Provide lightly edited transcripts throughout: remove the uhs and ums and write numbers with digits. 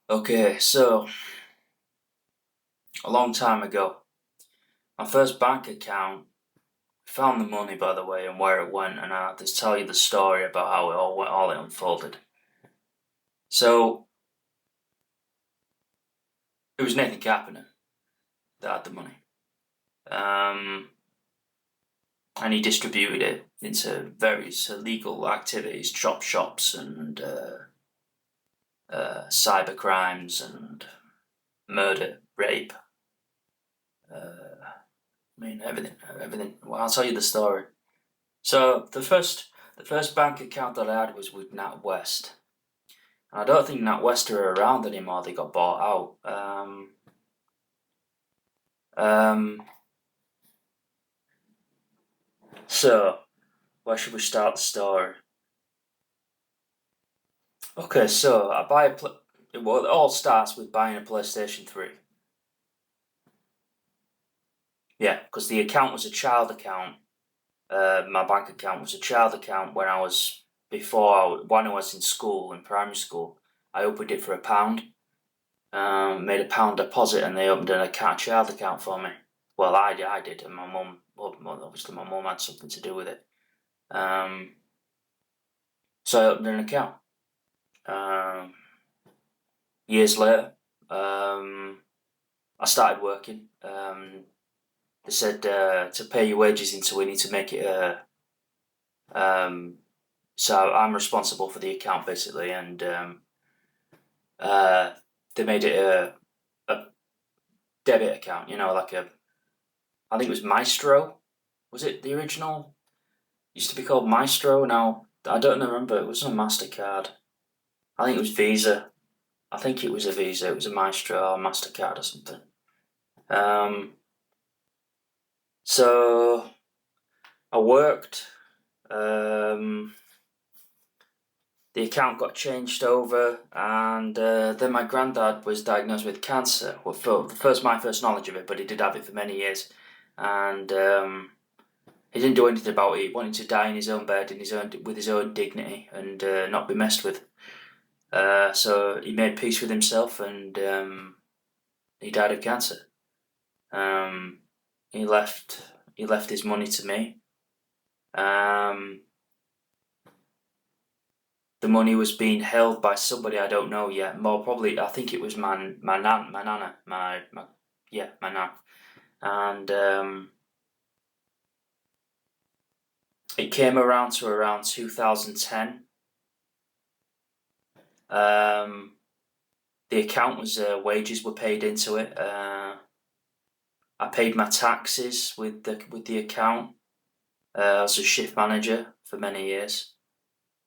Okay, so a long time ago, my first bank account found the money, by the way, and where it went, and I have to tell you the story about how it all it unfolded. So it was Nathan Kapanen that had the money, um, and he distributed it into various illegal activities, chop shops, and cyber crimes, and murder, rape. Everything. Well, I'll tell you the story. So the first bank account that I had was with NatWest. I don't think NatWest are around anymore. They got bought out. Um, so where should we start the story? Okay, so I buy a well, it all starts with buying a PlayStation 3. Yeah, because the account was a child account. My bank account was a child account when I was in school, in primary school. I opened it for £1. Made £1 deposit, and they opened a child account for me. Well, I did, and my mum, well, obviously my mum had something to do with it. Um, so I opened an account. Um, Years later, I started working. They said to pay your wages into, we need to make it a. So I'm responsible for the account basically, and uh, they made it a debit account. Like I think it was Maestro. Was it the original? Used to be called Maestro. Now I don't remember. It wasn't a Mastercard. I think it was Visa. I think it was a Visa. It was a Maestro or Mastercard or something. Um, so I worked. Um, the account got changed over, and then my granddad was diagnosed with cancer. Well, my first knowledge of it, but he did have it for many years, and he didn't do anything about it. He wanted to die in his own bed, with his own dignity, and not be messed with. So he made peace with himself, and he died of cancer. Um, he left his money to me. Um, the money was being held by somebody I don't know yet. More probably, I think it was my nana, my nan, and it came around to around 2010. The account was wages were paid into it. I paid my taxes with the account. I was a shift manager for many years.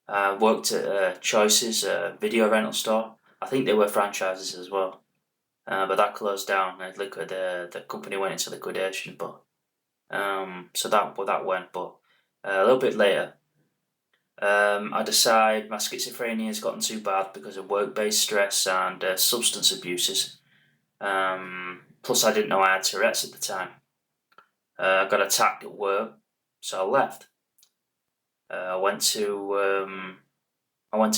Worked at Choices, a video rental store. I think they were franchises as well, but that closed down. The company went into liquidation. But so that went. But a little bit later, I decide my schizophrenia has gotten too bad because of work-based stress and substance abuses. Plus, I didn't know I had Tourette's at the time. I got attacked at work, so I left. I went to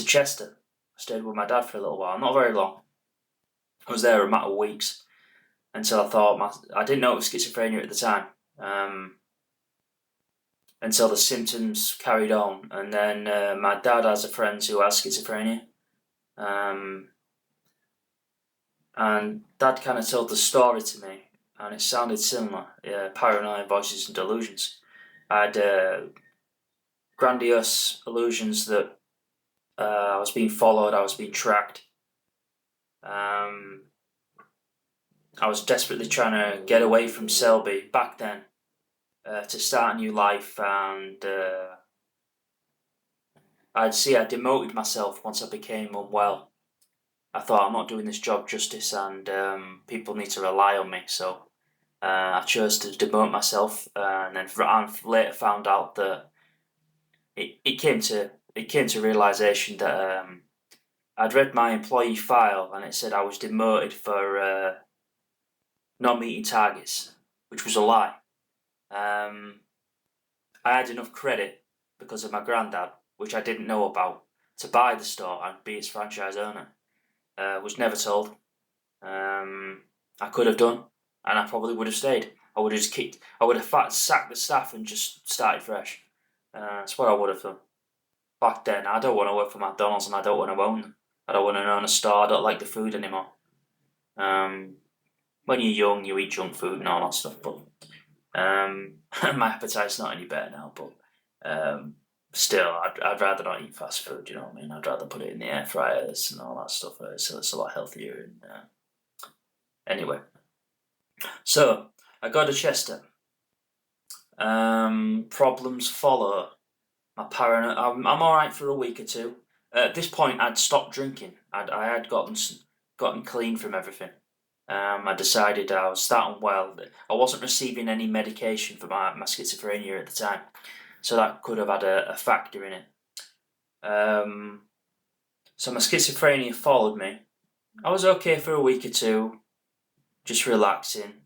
Chester. I stayed with my dad for a little while, not very long. I was there a matter of weeks until I didn't know it was schizophrenia at the time. Until the symptoms carried on, and then my dad has a friend who has schizophrenia, and Dad kind of told the story to me, and it sounded similar. Paranoid voices and delusions. I had grandiose illusions that I was being followed, I was being tracked. I was desperately trying to get away from Selby back then to start a new life, and I demoted myself once I became unwell. I thought I'm not doing this job justice, and people need to rely on me. So I chose to demote myself, and then later found out that it came to realization that I'd read my employee file, and it said I was demoted for not meeting targets, which was a lie. I had enough credit because of my granddad, which I didn't know about, to buy the store and be its franchise owner. Was never told. I could have done, and I probably would have stayed. I would have just kicked. I would have sacked the staff and just started fresh. That's what I would have done. Back then, I don't want to work for McDonald's, and I don't want to own them. I don't want to own a store. I don't like the food anymore. When you're young, you eat junk food and all that stuff, but my appetite's not any better now. But still, I'd rather not eat fast food. You know what I mean? I'd rather put it in the air fryers and all that stuff. So it's a lot healthier. And anyway, so I go to Chester. Problems follow. My paranoia. I'm all right for a week or two. At this point, I'd stopped drinking. I had gotten clean from everything. I decided I was starting well. I wasn't receiving any medication for my schizophrenia at the time, so that could have had a factor in it. So my schizophrenia followed me. I was okay for a week or two, just relaxing.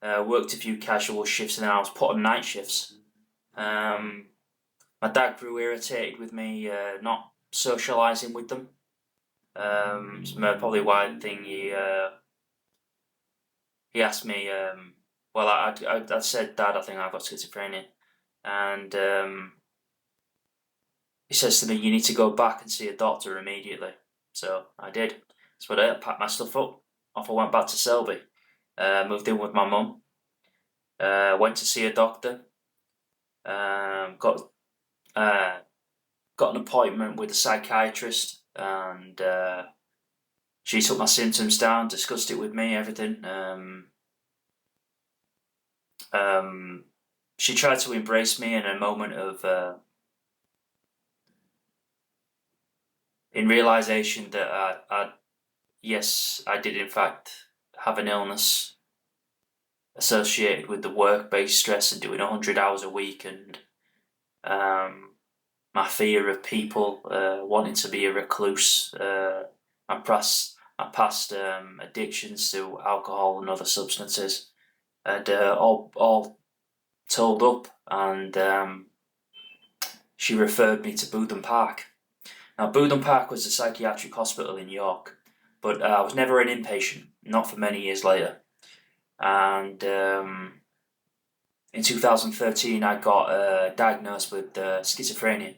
Worked a few casual shifts, and then I was put on night shifts. My dad grew irritated with me not socialising with them. It's probably why he asked me. Well, I said, Dad, I think I've got schizophrenia, and he says to me, you need to go back and see a doctor immediately. So I did. So I packed my stuff up. Off I went back to Selby. Moved in with my mum. Went to see a doctor. Got an appointment with a psychiatrist, and she took my symptoms down, discussed it with me, everything. She tried to embrace me in a moment of in realization that yes, I did in fact have an illness associated with the work-based stress and doing 100 hours a week, and my fear of people wanting to be a recluse, my past addictions to alcohol and other substances, had all told up, and she referred me to Bootham Park. Now, Bootham Park was a psychiatric hospital in York, but I was never an inpatient, not for many years later. And in 2013, I got diagnosed with schizophrenia,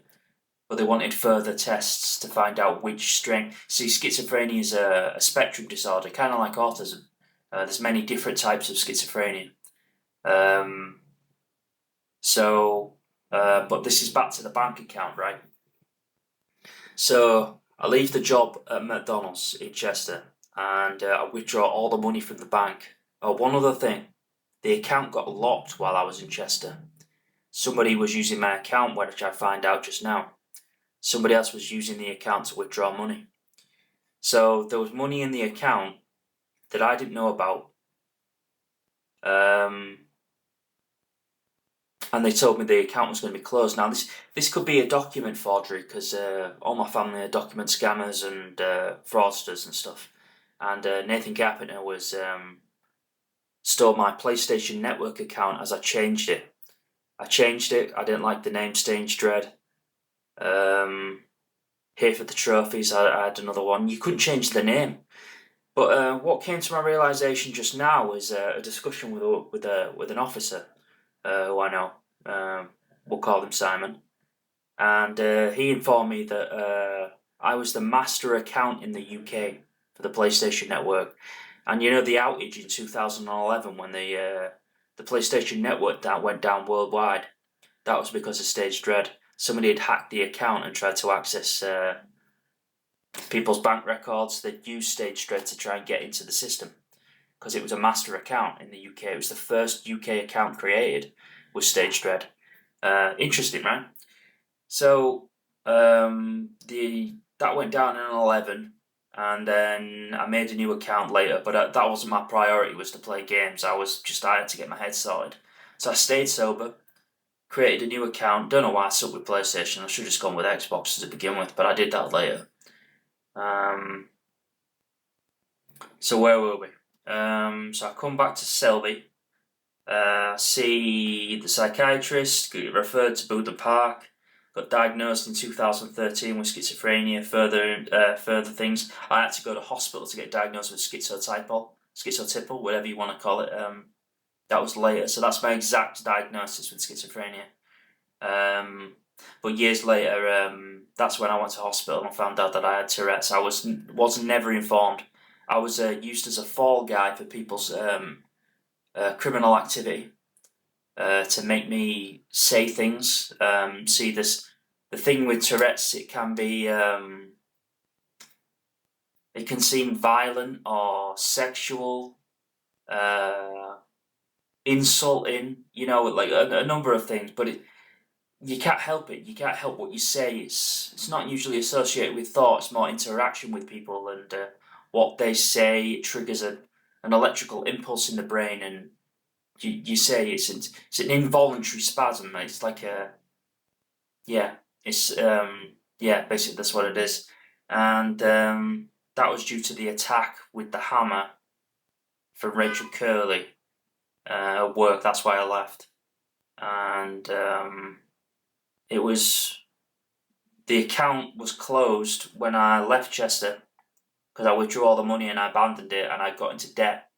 but they wanted further tests to find out which strain. See, schizophrenia is a spectrum disorder, kind of like autism. There's many different types of schizophrenia. But this is back to the bank account, right? So I leave the job at McDonald's in Chester, and I withdraw all the money from the bank. Oh, one other thing, the account got locked while I was in Chester. Somebody was using my account, which I find out just now. Somebody else was using the account to withdraw money. So there was money in the account that I didn't know about. And they told me the account was going to be closed. Now, this could be a document forgery, because all my family are document scammers and fraudsters and stuff. And Nathan Carpenter was stole my PlayStation Network account as I changed it. I didn't like the name Stage Dread. Here for the Trophies, I had another one. You couldn't change the name. But what came to my realisation just now was a discussion with an officer who I know. We'll call him Simon. And he informed me that I was the master account in the UK for the PlayStation Network. And you know the outage in 2011 when the PlayStation Network that went down worldwide? That was because of Stage Dread. Somebody had hacked the account and tried to access people's bank records. They'd used Stage Dread to try and get into the system, because it was a master account in the UK. It was the first UK account created with Stage Dread. Interesting, right? So that went down in 11, and then I made a new account later, but that wasn't my priority, was to play games. I had to get my head sorted. So I stayed sober, created a new account. Don't know why I stuck with PlayStation. I should have just gone with Xbox to begin with, but I did that later. So where were we? So I come back to Selby, see the psychiatrist, get referred to Bootham Park. got diagnosed in 2013 with schizophrenia. Further things. I had to go to hospital to get diagnosed with schizotypal, whatever you want to call it. That was later, so that's my exact diagnosis with schizophrenia. But years later, that's when I went to hospital and found out that I had Tourette's. I was never informed. I was used as a fall guy for people's criminal activity to make me say things. See this. The thing with Tourette's, it can be, it can seem violent or sexual, insulting. You know, like a number of things. But you can't help it. You can't help what you say. It's not usually associated with thought. It's more interaction with people, and what they say. It triggers an electrical impulse in the brain, and you say it's an involuntary spasm. It's like basically that's what it is. And that was due to the attack with the hammer for Rachel Curley at work. That's why I left. And the account was closed when I left Chester because I withdrew all the money and I abandoned it, and I got into debt.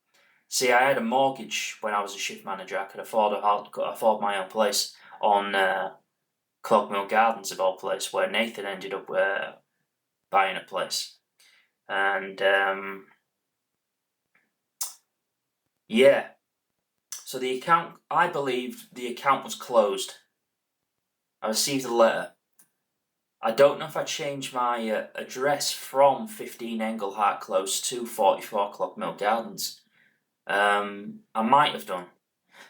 See, I had a mortgage when I was a shift manager. I could afford my own place on Clogmill Gardens, of all place, where Nathan ended up buying a place. And so the account, I believe the account was closed. I received a letter. I don't know if I changed my address from 15 Englehart Close to 44 Clogmill Gardens. I might have done.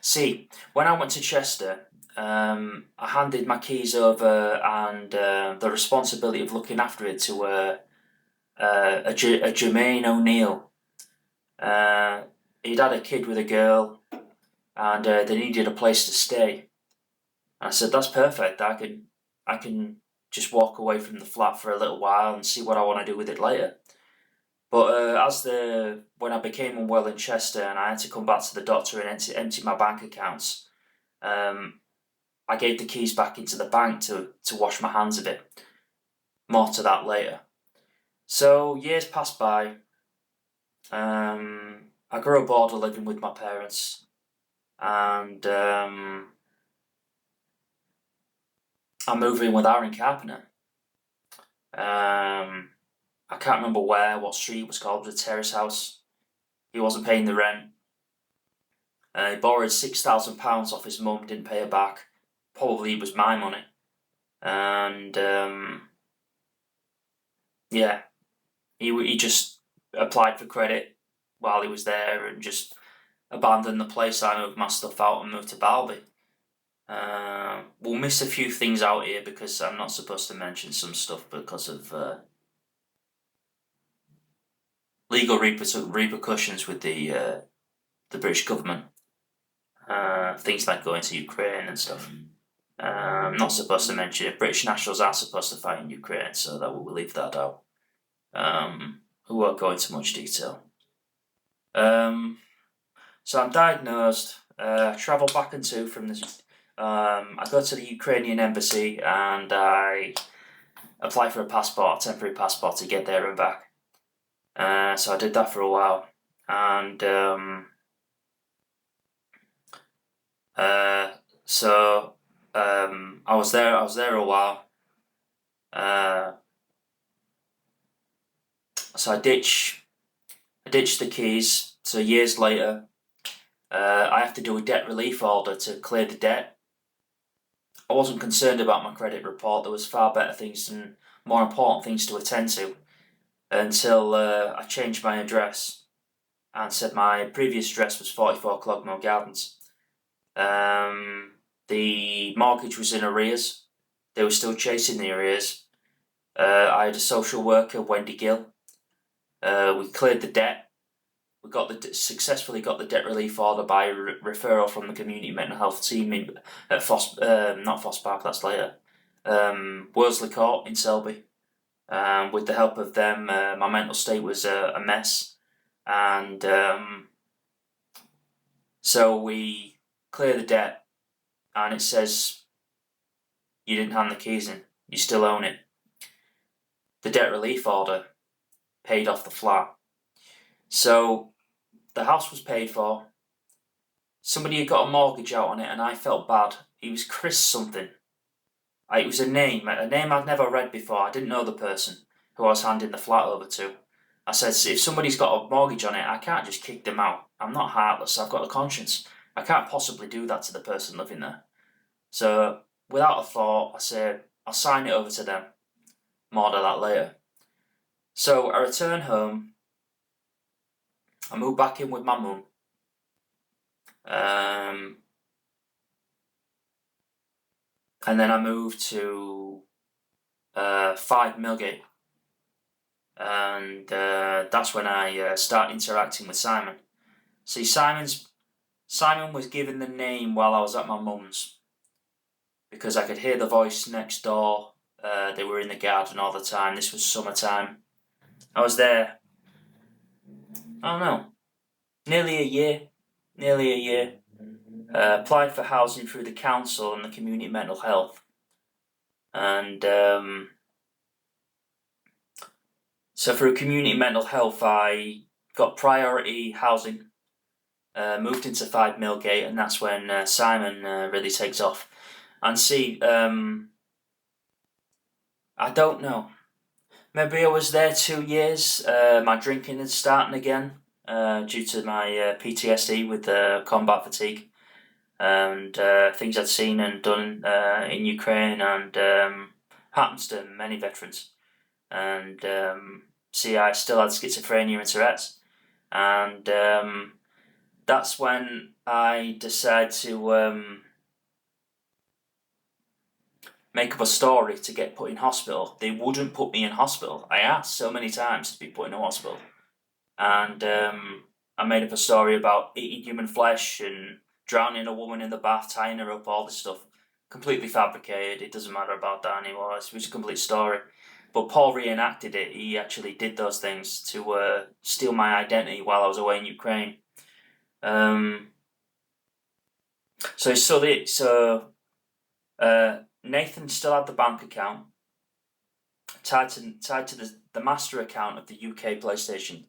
See, when I went to Chester, I handed my keys over and the responsibility of looking after it to a Jermaine O'Neill. He'd had a kid with a girl, and they needed a place to stay. And I said, "That's perfect. I can just walk away from the flat for a little while and see what I want to do with it later." But when I became unwell in Chester and I had to come back to the doctor and empty my bank accounts, I gave the keys back into the bank to wash my hands of it. More to that later. So years passed by. I grew bored of living with my parents, and I moved in with Aaron Carpenter. I can't remember what street it was called, the terrace house. He wasn't paying the rent. He borrowed £6,000 off his mum, didn't pay her back. Probably it was my money. And he just applied for credit while he was there and just abandoned the place. I moved my stuff out and moved to Balby. We'll miss a few things out here because I'm not supposed to mention some stuff because of legal repercussions with the British government. Things like going to Ukraine and stuff. I'm not supposed to mention it. British nationals aren't supposed to fight in Ukraine, so that we'll leave that out. We won't go into much detail. So I'm diagnosed. Travel back and to from the. I go to the Ukrainian embassy and I apply for a temporary passport to get there and back. So I did that for a while, and I was there a while. So I ditched the keys. So years later, I have to do a debt relief order to clear the debt. I wasn't concerned about my credit report. There was far better things and more important things to attend to until I changed my address and said my previous address was 44 Clogmill Gardens. The mortgage was in arrears. They were still chasing the arrears. I had a social worker, Wendy Gill. We cleared the debt. We successfully got the debt relief order by referral from the community mental health team at not Foss Park, that's later, Worsley Court in Selby. With the help of them, my mental state was a mess, and so we clear the debt, and it says you didn't hand the keys in. You still own it. The debt relief order paid off the flat. So the house was paid for. Somebody had got a mortgage out on it, and I felt bad. He was Chris something. It was a name I'd never read before. I didn't know the person who I was handing the flat over to. I said, if somebody's got a mortgage on it, I can't just kick them out. I'm not heartless. I've got a conscience. I can't possibly do that to the person living there. So without a thought, I said, I'll sign it over to them. More of that later. So I return home. I moved back in with my mum. And then I moved to 5 Millgate. And that's when I start interacting with Simon. See, Simon was given the name while I was at my mum's, because I could hear the voice next door. They were in the garden all the time. This was summertime. I was there, I don't know, nearly a year. Applied for housing through the council and the community mental health. And so through community mental health, I got priority housing, moved into 5 Millgate, and that's when Simon really takes off. And see, I don't know. Maybe I was there 2 years. My drinking is starting again due to my PTSD with combat fatigue and things I'd seen and done in Ukraine, and happens to many veterans. And see, I still had schizophrenia and Tourette's, and that's when I decided to make up a story to get put in hospital. They wouldn't put me in hospital. I asked so many times to be put in a hospital, and I made up a story about eating human flesh and drowning a woman in the bath, tying her up, all this stuff. Completely fabricated. It doesn't matter about that anymore. It was a complete story. But Paul reenacted it. He actually did those things to steal my identity while I was away in Ukraine. Nathan still had the bank account tied to the master account of the UK PlayStation,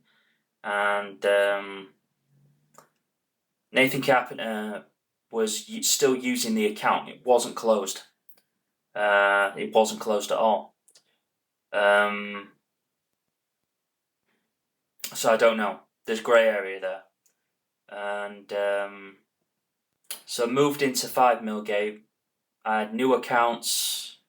and Nathan Carpenter was still using the account. It wasn't closed. It wasn't closed at all. So I don't know. There's grey area there, and so I moved into 5 Millgate. I had new accounts.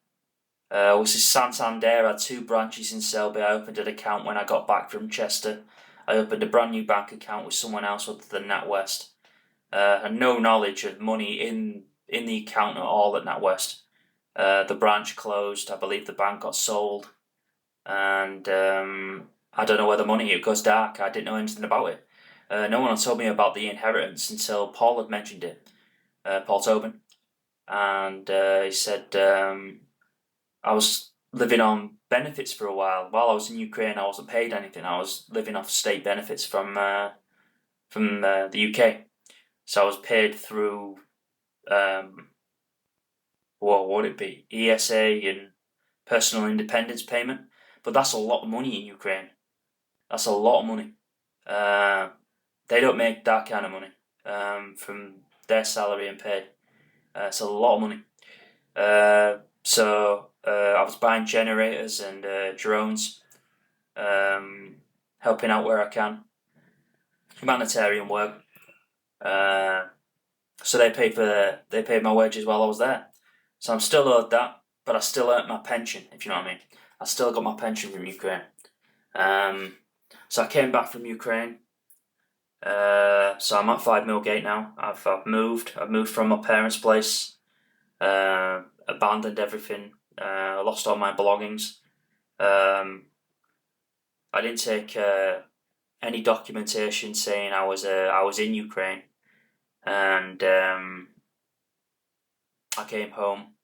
Was this Santander? I had 2 branches in Selby. I opened an account when I got back from Chester. I opened a brand new bank account with someone else other than NatWest. And no knowledge of money in the account at all at NatWest. The branch closed. I believe the bank got sold, and I don't know where the money. It goes dark. I didn't know anything about it. No one had told me about the inheritance until Paul had mentioned it. Paul Tobin, and he said I was living on benefits for a while. While I was in Ukraine, I wasn't paid anything. I was living off state benefits from the UK. So I was paid through, what would it be? ESA and personal independence payment. But that's a lot of money in Ukraine. That's a lot of money. They don't make that kind of money from their salary and pay. It's a lot of money. So I was buying generators and drones, helping out where I can. Humanitarian work. So they paid my wages while I was there. So I'm still owed that, but I still earned my pension, if you know what I mean. I still got my pension from Ukraine. So I came back from Ukraine. So I'm at 5 Millgate now. I've moved. I've moved from my parents' place. Abandoned everything. I lost all my belongings. I didn't take any documentation saying I was in Ukraine, and I came home.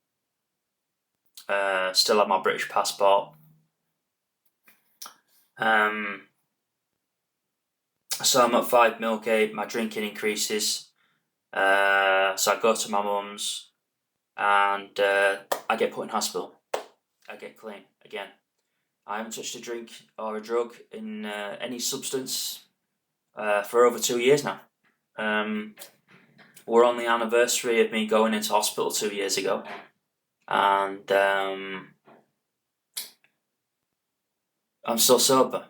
Still have my British passport. So I'm at 5 Millgate. My drinking increases. So I go to my mum's, and I I get put in hospital. I get clean again. I haven't touched a drink or a drug in any substance for over 2 years now. We're on the anniversary of me going into hospital 2 years ago, and I'm still sober.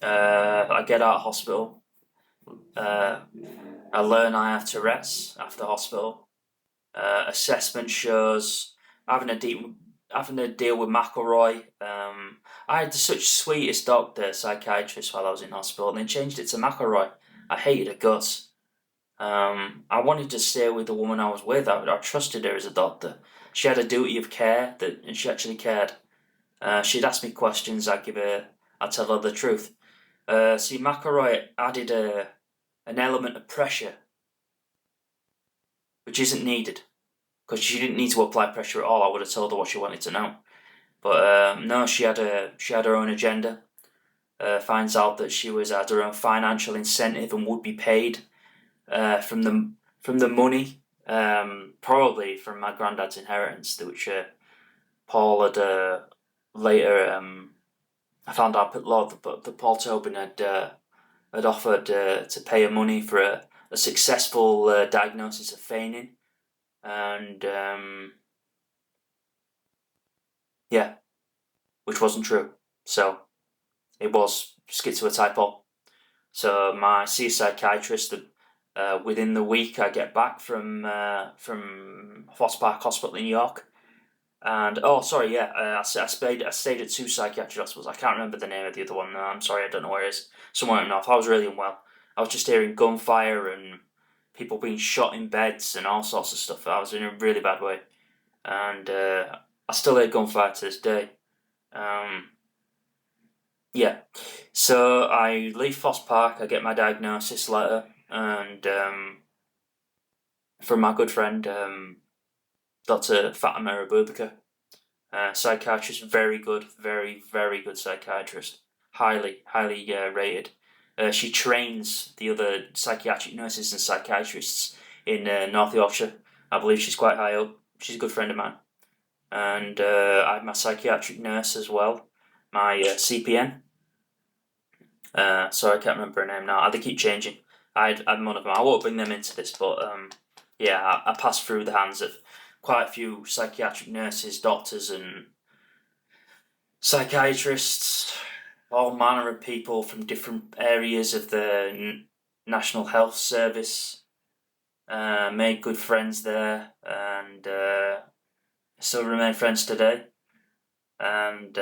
I get out of hospital. I learn I have Tourette's after hospital. Assessment shows having to deal with McElroy. I had such sweetest doctor, psychiatrist while I was in hospital, and they changed it to McElroy. I hated her guts. I wanted to stay with the woman I was with. I trusted her as a doctor. She had a duty of care, and she actually cared. She'd ask me questions. I'd tell her the truth. See, McElroy added an element of pressure, which isn't needed, because she didn't need to apply pressure at all. I would have told her what she wanted to know, but no, she had her own agenda. Finds out that she had her own financial incentive and would be paid from the money, probably from my granddad's inheritance, which Paul had later. I found out that Paul Tobin had offered to pay her money for a successful diagnosis of feigning, and yeah, which wasn't true. So it was schizotypal. So I see a psychiatrist. Within the week, I get back from Foss Park Hospital in York, and I stayed at 2 psychiatric hospitals. I can't remember the name of the other one. No, I'm sorry, I don't know where it is. Somewhere up north. I was really unwell. I was just hearing gunfire and people being shot in beds and all sorts of stuff. I was in a really bad way, and I still hear gunfire to this day. Yeah, so I leave Foss Park. I get my diagnosis letter, and from my good friend, Dr. Fatima Abubakar, psychiatrist, very good, very, very good psychiatrist, highly rated. She trains the other psychiatric nurses and psychiatrists in North Yorkshire. I believe she's quite high up. She's a good friend of mine. And I have my psychiatric nurse as well, my CPN. Sorry, I can't remember her name now. They keep changing. I had one of them. I won't bring them into this, but yeah, I passed through the hands of quite a few psychiatric nurses, doctors, and psychiatrists, all manner of people from different areas of the National Health Service. Made good friends there, and still remain friends today. And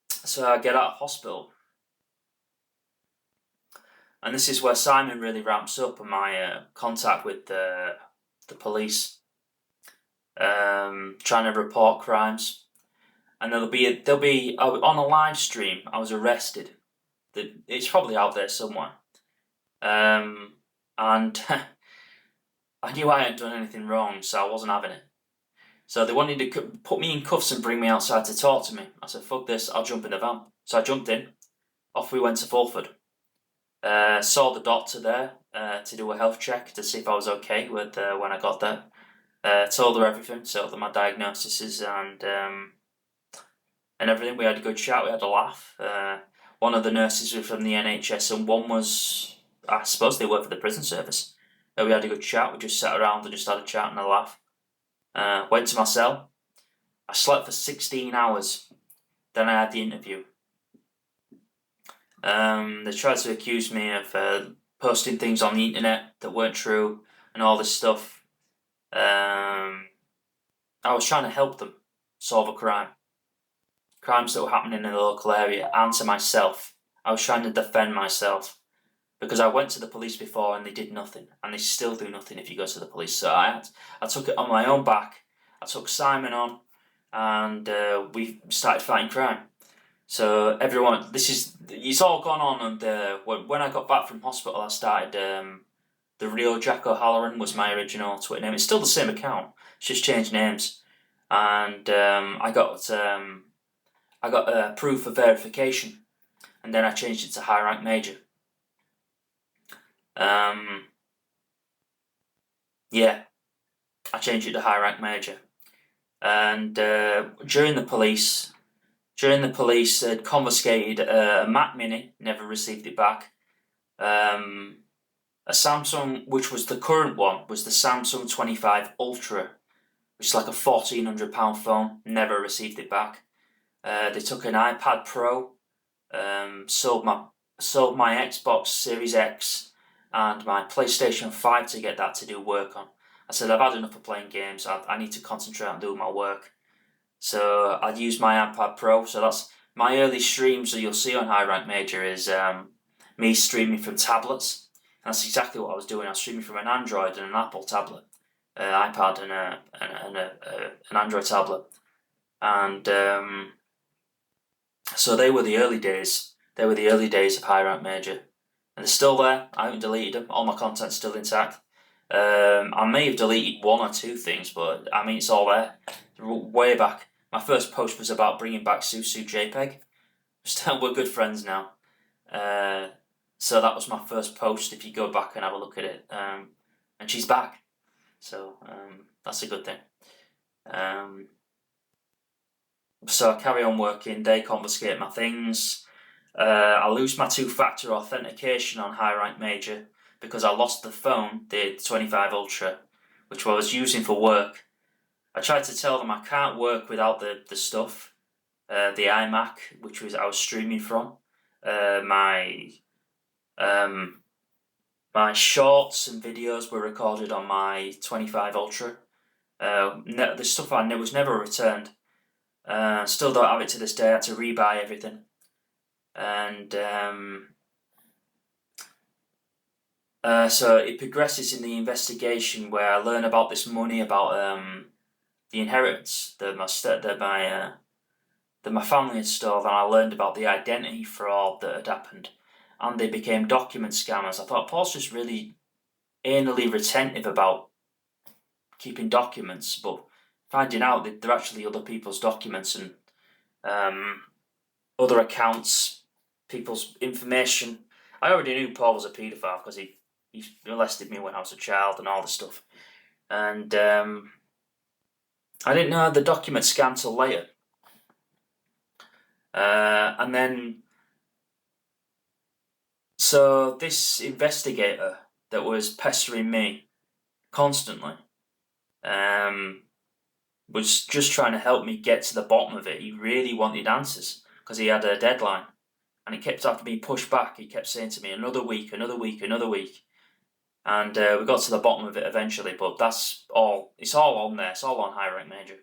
so I get out of hospital, and this is where Simon really ramps up on my contact with the police, trying to report crimes. And there'll be on a live stream. I was arrested. It's probably out there somewhere. And I knew I hadn't done anything wrong, so I wasn't having it. So they wanted to put me in cuffs and bring me outside to talk to me. I said, fuck this, I'll jump in the van. So I jumped in. Off we went to Fulford. Saw the doctor there to do a health check to see if I was okay with when I got there. Told her everything, told her my diagnoses and everything. We had a good chat, we had a laugh. One of the nurses was from the NHS and one was, I suppose they work for the prison service. We had a good chat, we just sat around and just had a chat and a laugh. Went to my cell. I slept for 16 hours. Then I had the interview. They tried to accuse me of posting things on the internet that weren't true and all this stuff. I was trying to help them solve a crime. Crimes that were happening in the local area and to myself. I was trying to defend myself. Because I went to the police before and they did nothing. And they still do nothing if you go to the police. So I took it on my own back. I took Simon on and we started fighting crime. So everyone, it's all gone on, and when I got back from hospital, I started, the real Jack O'Halloran was my original Twitter name. It's still the same account, it's just changed names. And I got proof of verification, and then I changed it to High Rank Major. Yeah, I changed it to high rank major. And during the police had confiscated a Mac Mini, never received it back. A Samsung, which was the current one, was the Samsung 25 Ultra, which is like a £1,400 phone, never received it back. They took an iPad Pro, sold my Xbox Series X and my PlayStation 5 to get that to do work on. I said, I've had enough of playing games, I need to concentrate on doing my work. So I'd use my iPad Pro, so that's my early streams that you'll see on High Rank Major is me streaming from tablets. And that's exactly what I was doing. I was streaming from an Android and an Apple tablet, iPad and an Android tablet. And so they were the early days. They were the early days of High Rank Major. And they're still there. I haven't deleted them. All my content's still intact. I may have deleted one or two things, but I mean, it's all there. Way back. My first post was about bringing back Susu JPEG. We're good friends now. So that was my first post, if you go back and have a look at it. And she's back. So that's a good thing. So I carry on working, they confiscate my things. I lose my two-factor authentication on High Rank Major because I lost the phone, the 25 Ultra, which I was using for work. I tried to tell them I can't work without the stuff, the iMac, which I was streaming from, my shorts and videos were recorded on my 25 Ultra. The stuff was never returned. Still don't have it to this day. I had to rebuy everything. And so it progresses in the investigation where I learn about this money, about the inheritance that my family had stolen, and I learned about the identity fraud that had happened, and they became document scammers. I thought Paul's just really anally retentive about keeping documents, but finding out that they're actually other people's documents and other accounts, people's information. I already knew Paul was a paedophile because he molested me when I was a child and all this stuff. And I didn't know the document scanned till later. And then, so this investigator that was pestering me constantly was just trying to help me get to the bottom of it. He really wanted answers because he had a deadline, and it kept after being pushed back. He kept saying to me, another week, another week, another week. And we got to the bottom of it eventually, but that's all. It's all on there. It's all on High Rank Major.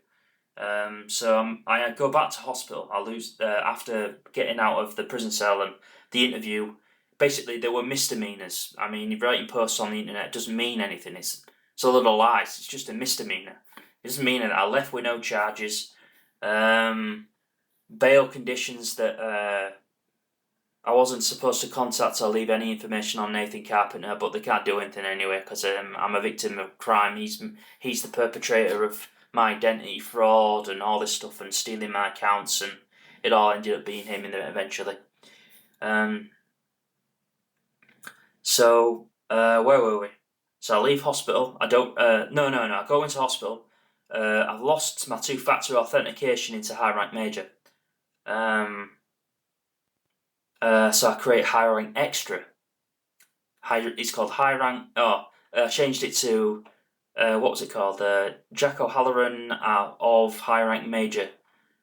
So I go back to hospital. I lose after getting out of the prison cell and the interview. Basically, there were misdemeanors. I mean, writing posts on the internet doesn't mean anything. It's a little lies. It's just a misdemeanor. It doesn't mean that I left with no charges. Bail conditions that I wasn't supposed to contact or leave any information on Nathan Carpenter, but they can't do anything anyway because I'm a victim of crime. He's the perpetrator of my identity fraud and all this stuff and stealing my accounts, and it all ended up being him eventually. So where were we? So I leave hospital. I don't. No. I go into hospital. I've lost my two-factor authentication into High Rank Major. So I create High Rank Extra. It's called High Rank. I changed it to what was it called? Jack O'Halloran of High Rank Major.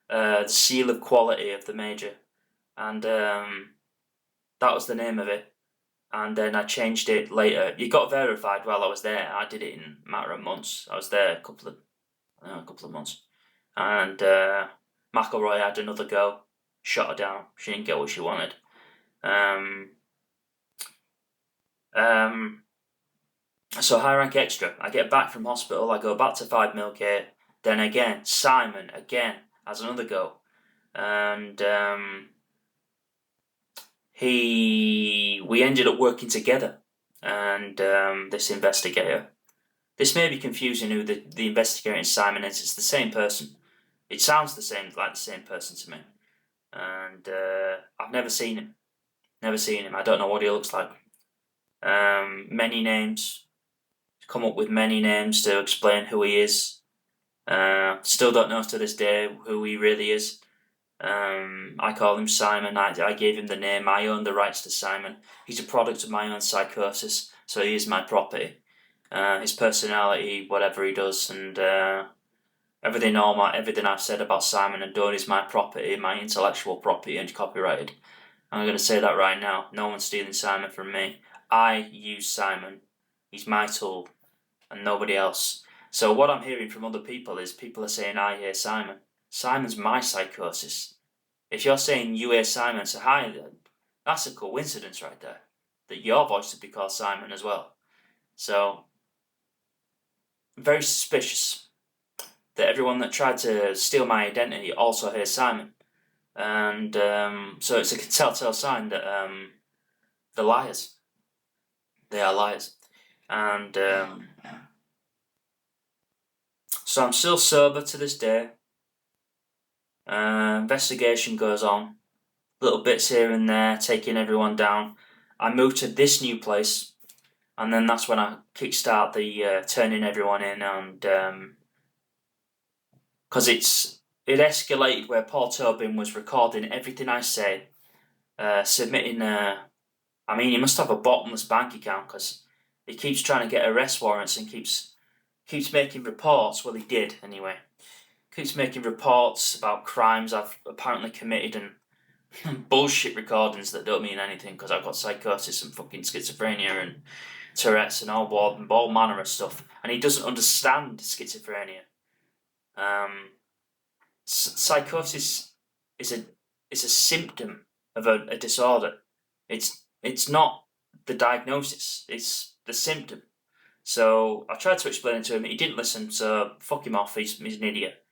The seal of quality of the major, and that was the name of it. And then I changed it later. It got verified while I was there. I did it in a matter of months. I was there a couple of months, and McElroy had another go, shot her down. She didn't get what she wanted. So High Rank Extra. I get back from hospital. I go back to 5 Millgate. Then again, Simon again has another go, and we ended up working together. And this investigator. This may be confusing who the investigator and Simon is. It's the same person. It sounds like the same person to me. And I've never seen him. I don't know what he looks like. Many names. come up with many names to explain who he is. Still don't know to this day who he really is. I call him Simon. I gave him the name. I own the rights to Simon. He's a product of my own psychosis, so he is my property. His personality, whatever he does, and everything I've said about Simon and done is my property, my intellectual property, and copyrighted. I'm going to say that right now. No one's stealing Simon from me. I use Simon. He's my tool, and nobody else. So what I'm hearing from other people is people are saying I hear Simon. Simon's my psychosis. If you're saying you hear Simon, so hi, that's a coincidence right there. That your voice would be called Simon as well. So, very suspicious that everyone that tried to steal my identity also hears Simon. And so it's a telltale sign that they're liars. They are liars. And so I'm still sober to this day. Investigation goes on. Little bits here and there, taking everyone down. I moved to this new place, and then that's when I kickstart the turning everyone in, and because it escalated where Paul Tobin was recording everything I say, submitting. I mean, he must have a bottomless bank account because he keeps trying to get arrest warrants and keeps making reports. Well, he did anyway. Keeps making reports about crimes I've apparently committed and bullshit recordings that don't mean anything because I've got psychosis and fucking schizophrenia and Tourette's and all manner of stuff. And he doesn't understand schizophrenia. Psychosis is a symptom of a disorder. It's not the diagnosis. It's the symptom. So I tried to explain it to him. He didn't listen. So fuck him off. He's an idiot.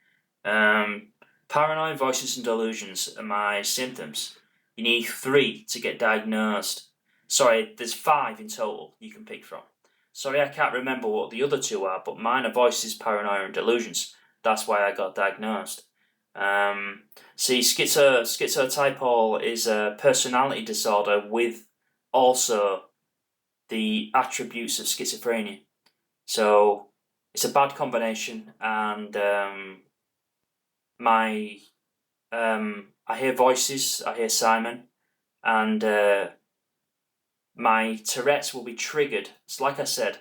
Paranoid voices and delusions are my symptoms. You need 3 to get diagnosed. Sorry, there's 5 in total you can pick from. Sorry, I can't remember what the other 2 are, but mine are voices, paranoia, and delusions. That's why I got diagnosed. See, schizotypal is a personality disorder with also the attributes of schizophrenia. So it's a bad combination, and I hear voices, I hear Simon, and my Tourette's will be triggered. It's like I said,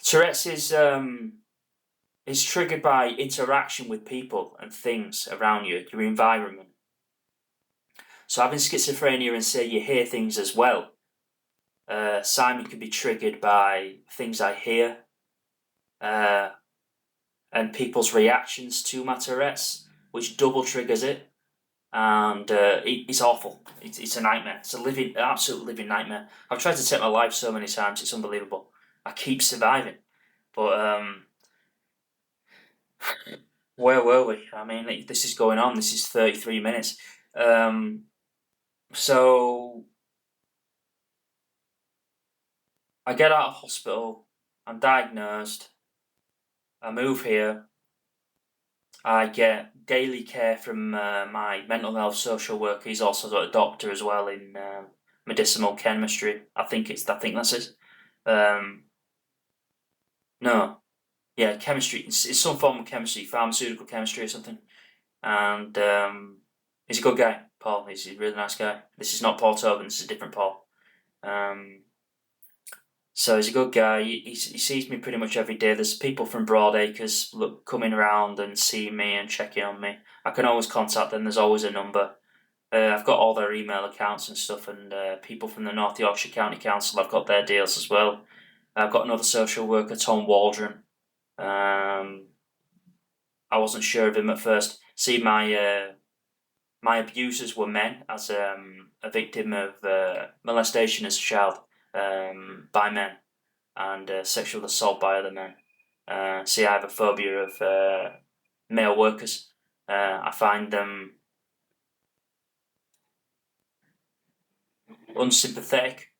Tourette's is triggered by interaction with people and things around you, your environment. So having schizophrenia and say you hear things as well, Simon can be triggered by things I hear, and people's reactions to my Tourette's, which double triggers it, and it's awful. It's a nightmare. It's absolute living nightmare. I've tried to take my life so many times. It's unbelievable. I keep surviving, but where were we? I mean, this is going on. This is 33 minutes. So I get out of hospital. I'm diagnosed. I move here. I get daily care from my mental health social worker. He's also a doctor as well in medicinal chemistry. I think that's it. No, yeah, chemistry. It's some form of chemistry, pharmaceutical chemistry or something. And he's a good guy, Paul. He's a really nice guy. This is not Paul Tobin. This is a different Paul. So he's a good guy. He sees me pretty much every day. There's people from Broadacres coming around and seeing me and checking on me. I can always contact them. There's always a number. I've got all their email accounts and stuff, and people from the North Yorkshire County Council, I've got their deals as well. I've got another social worker, Tom Waldron. I wasn't sure of him at first. See, my abusers were men, as a victim of molestation as a child by men, and sexual assault by other men. See, I have a phobia of male workers. I find them unsympathetic,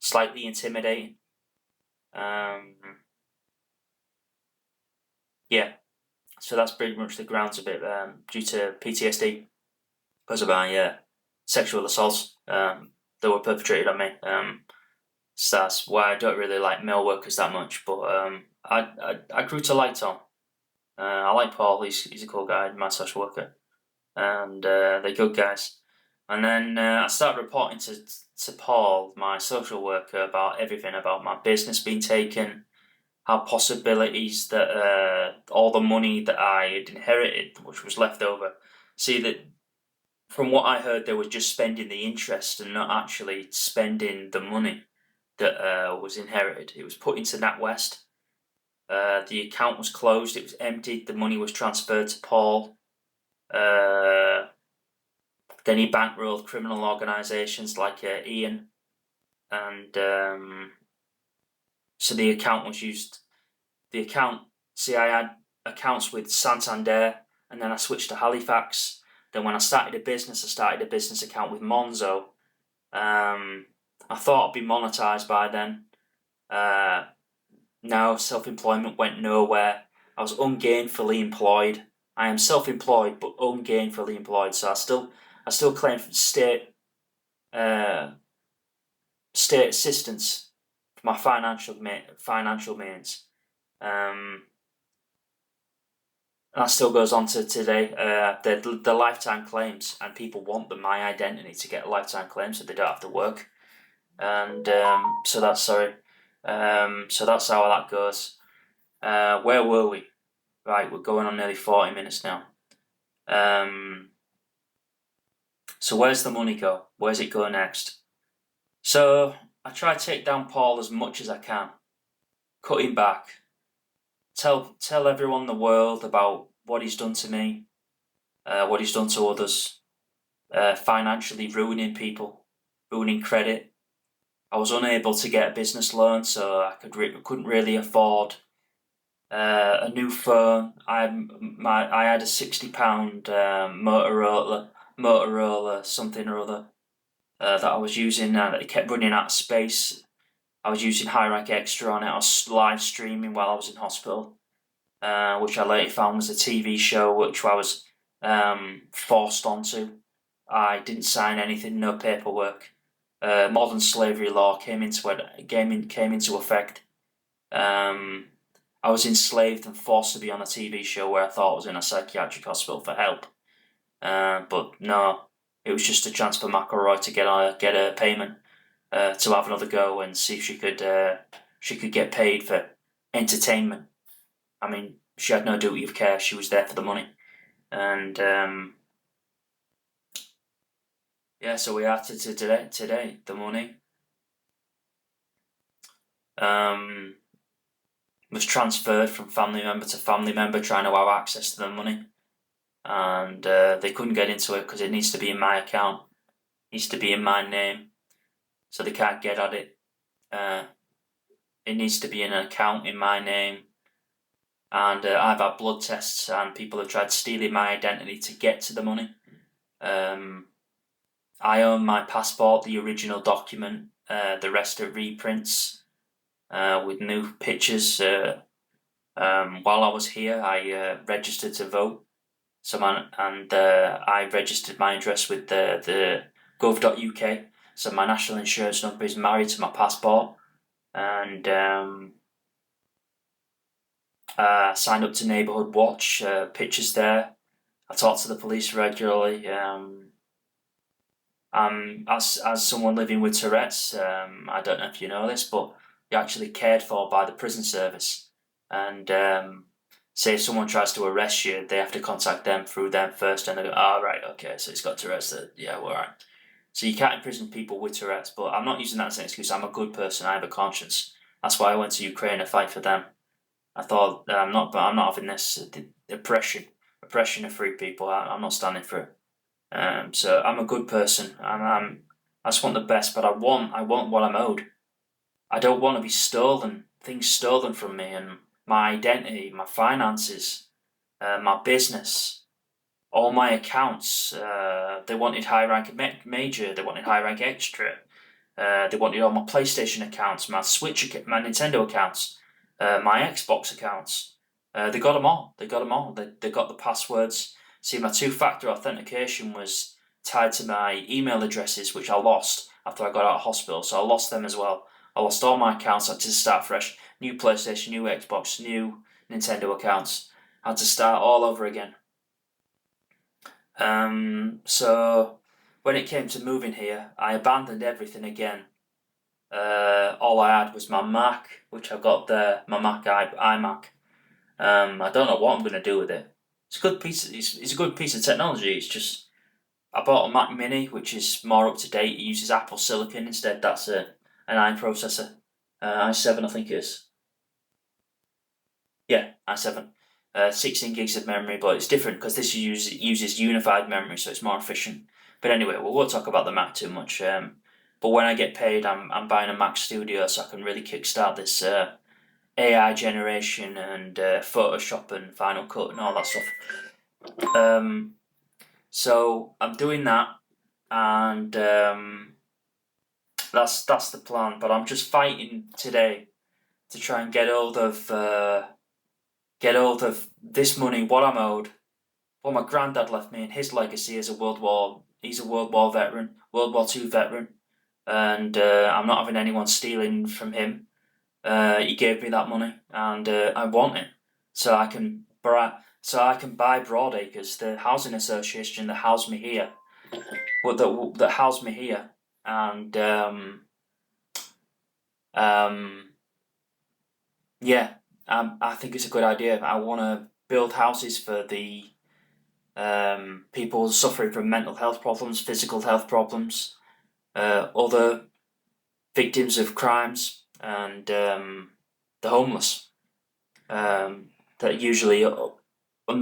slightly intimidating. Yeah, so that's pretty much the grounds of it, due to PTSD because of my sexual assaults that were perpetrated on me. So that's why I don't really like male workers that much. But I grew to like Tom. I like Paul. He's a cool guy, my social worker, and they're good guys. And then I started reporting to Paul, my social worker, about everything, about my business being taken, how possibilities that all the money that I had inherited, which was left over, see that from what I heard, they were just spending the interest and not actually spending the money that was inherited. It was put into NatWest. The account was closed. It was emptied. The money was transferred to Paul. Then he bankrolled criminal organisations like Ian, and so the account was used. I had accounts with Santander, and then I switched to Halifax. Then when I started a business account with Monzo. I thought I'd be monetised by then. No, self-employment went nowhere. I was ungainfully employed. I am self-employed, but ungainfully employed. So I still claim state assistance for my financial means. And that still goes on to today. The lifetime claims, and people want my identity to get a lifetime claim, so they don't have to work. And so that's how that goes. Where were we? Right, we're going on nearly 40 minutes now. So where's the money go? Where's it go next? So I try to take down Paul as much as I can. Cut him back. Tell everyone in the world about what he's done to me, what he's done to others, financially ruining people, ruining credit. I was unable to get a business loan, so I couldn't really afford a new phone. I had a £60 Motorola something or other that I was using, and it kept running out of space. I was using High Rank Extra on it. I was live streaming while I was in hospital, which I later found was a TV show which I was forced onto. I didn't sign anything, no paperwork. Modern slavery law came into effect. I was enslaved and forced to be on a TV show where I thought I was in a psychiatric hospital for help. But no, it was just to chance for McElroy to get a payment to have another go and see if she could get paid for entertainment. I mean, she had no duty of care. She was there for the money, and yeah. So we are to today. The money was transferred from family member to family member, trying to have access to the money, and they couldn't get into it because it needs to be in my account. It needs to be in my name, so they can't get at it. It needs to be in an account in my name. And I've had blood tests, and people have tried stealing my identity to get to the money. I own my passport, the original document. The rest are reprints with new pictures. While I was here, I registered to vote. I registered my address with the gov.uk. So my national insurance number is married to my passport, and signed up to Neighbourhood Watch, pictures there. I talk to the police regularly. As someone living with Tourette's, I don't know if you know this, but you're actually cared for by the prison service. And say if someone tries to arrest you, they have to contact them through them first, and they go, "Oh, right, okay, so he's got Tourette's. Yeah, well, all right." So you can't imprison people with Tourette's, but I'm not using that as an excuse. I'm a good person. I have a conscience. That's why I went to Ukraine to fight for them. I thought I'm not having this oppression of free people. I'm not standing for it. So I'm a good person, and I just want the best. But I want what I'm owed. I don't want to be things stolen from me, and my identity, my finances, my business, all my accounts. They wanted high rank major. They wanted high rank extra. They wanted all my PlayStation accounts, my my Nintendo accounts. My Xbox accounts. They got them all. They got the passwords. See, my 2-factor authentication was tied to my email addresses, which I lost after I got out of hospital. So I lost them as well. I lost all my accounts. I had to start fresh. New PlayStation, new Xbox, new Nintendo accounts. I had to start all over again. So when it came to moving here, I abandoned everything again. All I had was my Mac, which I got there, my iMac. I don't know what I'm going to do with it. It's a good piece. It's a good piece of technology. It's just I bought a Mac Mini, which is more up to date. It uses Apple Silicon instead. That's an i processor, i7 I think it is. Yeah, i7. 16 gigs of memory, but it's different because this uses unified memory, so it's more efficient. But anyway, we won't talk about the Mac too much. But when I get paid, I'm buying a Mac Studio so I can really kickstart this AI generation and Photoshop and Final Cut and all that stuff. So I'm doing that, and that's the plan. But I'm just fighting today to try and get hold of this money, what I'm owed, what my granddad left me, and his legacy as he's a World War veteran, World War II veteran, and I'm not having anyone stealing from him. He gave me that money, and I want it, so I can buy Broadacres, the housing association that housed me here, that housed me here, and yeah. I think it's a good idea. I want to build houses for the people suffering from mental health problems, physical health problems, other victims of crimes, and the homeless that usually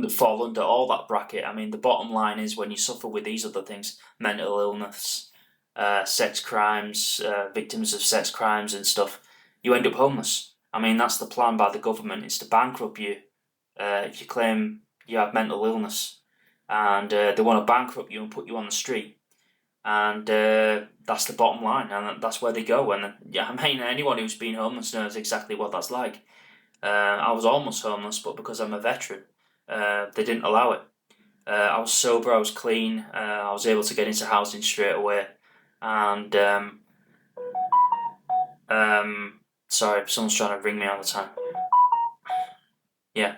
fall under all that bracket. I mean, the bottom line is when you suffer with these other things, mental illness, sex crimes, victims of sex crimes and stuff, you end up homeless. I mean, that's the plan by the government, is to bankrupt you if you claim you have mental illness, and they want to bankrupt you and put you on the street, and that's the bottom line, and that's where they go. And yeah, I mean, anyone who's been homeless knows exactly what that's like. I was almost homeless, but because I'm a veteran, they didn't allow it. I was sober, I was clean, I was able to get into housing straight away, and sorry, someone's trying to ring me all the time. Yeah,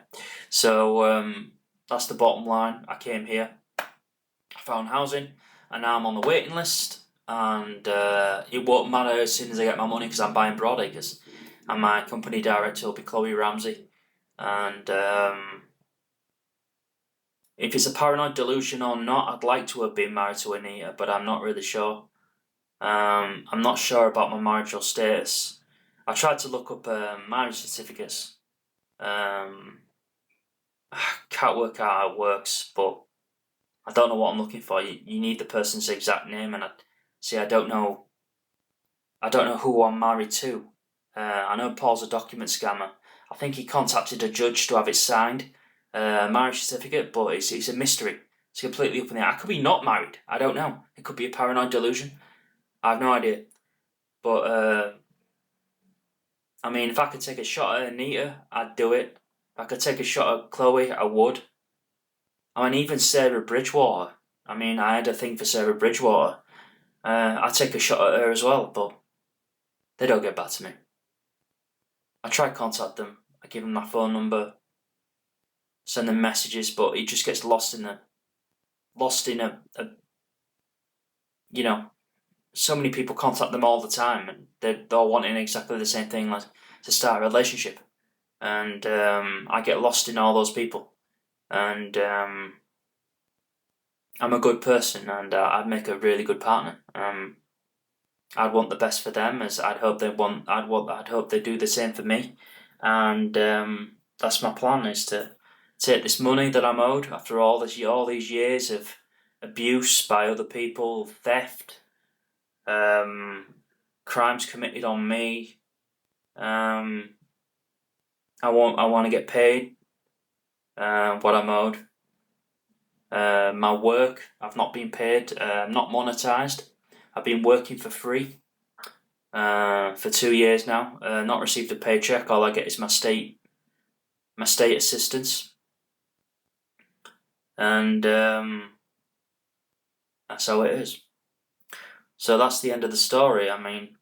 so that's the bottom line. I came here, I found housing, and now I'm on the waiting list, and it won't matter as soon as I get my money because I'm buying Broadacres, and my company director will be Chloe Ramsey, and if it's a paranoid delusion or not, I'd like to have been married to Anita, but I'm not really sure. I'm not sure about my marital status. I tried to look up marriage certificates. Can't work out how it works, but I don't know what I'm looking for. You need the person's exact name, and I don't know. I don't know who I'm married to. I know Paul's a document scammer. I think he contacted a judge to have it signed, marriage certificate, but it's a mystery. It's completely up in the air. I could be not married. I don't know. It could be a paranoid delusion. I have no idea. But I mean, if I could take a shot at Anita, I'd do it. If I could take a shot at Chloe, I would. I mean, even Sarah Bridgewater. I mean, I had a thing for Sarah Bridgewater. I'd take a shot at her as well, but they don't get back to me. I try to contact them. I give them my phone number, send them messages, but it just gets lost in a you know, so many people contact them all the time, and they're all wanting exactly the same thing, like to start a relationship, and I get lost in all those people, and I'm a good person, and I'd make a really good partner. I'd want the best for them, as I'd hope they do the same for me, and that's my plan, is to take this money that I'm owed after all these years of abuse by other people, theft, crimes committed on me. I want to get paid what I'm owed. My work, I've not been paid. I'm not monetized. I've been working for free for 2 years now. Not received a paycheck. All I get is my state assistance, and That's how it is. So that's the end of the story. I mean,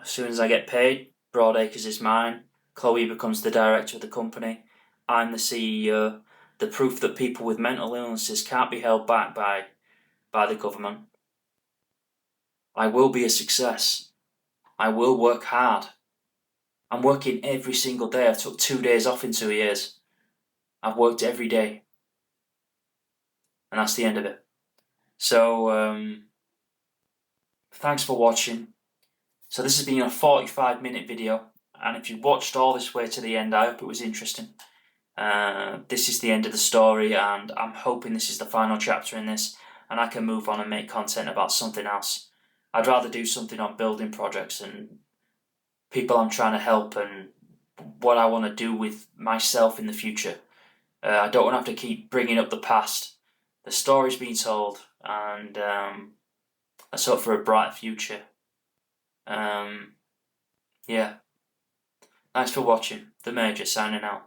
as soon as I get paid, Broadacres is mine. Chloe becomes the director of the company. I'm the CEO. The proof that people with mental illnesses can't be held back by the government. I will be a success. I will work hard. I'm working every single day. I took 2 days off in 2 years. I've worked every day. And that's the end of it. So, thanks for watching. So this has been a 45-minute video. And if you watched all this way to the end, I hope it was interesting. This is the end of the story, and I'm hoping this is the final chapter in this, and I can move on and make content about something else. I'd rather do something on building projects and people I'm trying to help and what I want to do with myself in the future. I don't want to have to keep bringing up the past. The story's been told, and let's hope for a bright future. Yeah. Thanks for watching. The Major signing out.